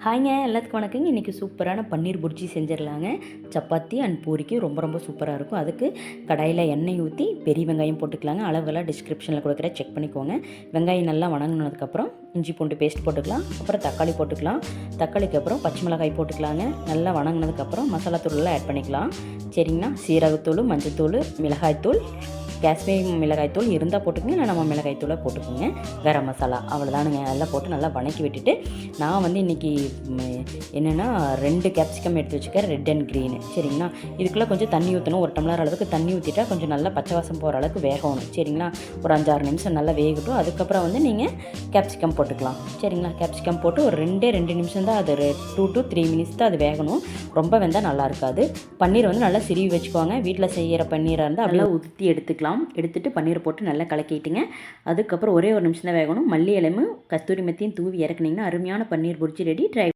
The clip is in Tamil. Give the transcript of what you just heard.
ஹாய்ங்க, எல்லாத்துக்கும் வணக்கங்க. இன்றைக்கி சூப்பரான பன்னீர் புர்ஜி செஞ்சிடலாங்க. சப்பாத்தி அண்ட் பூரிக்கு ரொம்ப ரொம்ப சூப்பராக இருக்கும். அதுக்கு கடாயில் எண்ணெய் ஊற்றி பெரிய வெங்காயம் போட்டுக்கலாங்க. அளவுலாம் டிஸ்கிரிப்ஷனில் கொடுக்குற செக் பண்ணிக்கோங்க. வெங்காயம் நல்லா வணங்கினதுக்கப்புறம் இஞ்சி பூண்டு பேஸ்ட் போட்டுக்கலாம். அப்புறம் தக்காளி போட்டுக்கலாம். தக்காளிக்கு அப்புறம் பச்சை மிளகாய் போட்டுக்கலாங்க. நல்லா வணங்கினதுக்கப்புறம் மசாலா தூளெல்லாம் ஆட் பண்ணிக்கலாம். சரிங்களா, சீரகத்தூள், மஞ்சத்தூள், மிளகாய்த்தூள், காஷ்மீரி மிளகாய்த்தூள் இருந்தால் போட்டுக்கோங்க, இல்லை நம்ம மிளகாய்த்தூளை போட்டுக்கோங்க. கரம் மசாலா அவ்வளோதானுங்க. அதெல்லாம் போட்டு நல்லா வணக்கி விட்டுட்டு நான் வந்து இன்றைக்கி என்னென்னா 2 கேப்சிகம் எடுத்து வச்சுக்கேன், ரெட் அண்ட் க்ரீனு. சரிங்களா, இதுக்குள்ளே கொஞ்சம் தண்ணி ஊற்றணும். 1 டம்ளர் அளவுக்கு தண்ணி ஊற்றிட்டா கொஞ்சம் நல்லா பச்சை வாசம் போகிற அளவுக்கு வேகணும். சரிங்களா, ஒரு 5-6 நிமிஷம் நல்லா வேகட்டும். அதுக்கப்புறம் வந்து நீங்கள் கேப்சிகம் போட்டுக்கலாம். சரிங்களா, கேப்சிகம் போட்டு ஒரு 2 நிமிஷம் தான், அது 2 to 3 மினிட்ஸ் தான் அது வேகணும். ரொம்ப வெந்தால் நல்லா இருக்காது. பன்னீர் வந்து நல்லா சிரிவி வச்சுக்கோங்க. வீட்டில் செய்கிற பன்னீராக இருந்தால் அப்படியே ஊற்றி எடுத்துக்கலாம். எடுத்துட்டு பன்னீரை போட்டு நல்லா கலக்கிட்டுங்க. அதுக்கப்புறம் ஒரே ஒரு நிமிஷம் தான் வேகணும். மல்லி இலையும் கஸ்தூரி மெத்தியும் தூவி இறக்குனீங்கன்னா அருமையான பன்னீர் புர்ஜி ரெடி. ட்ரை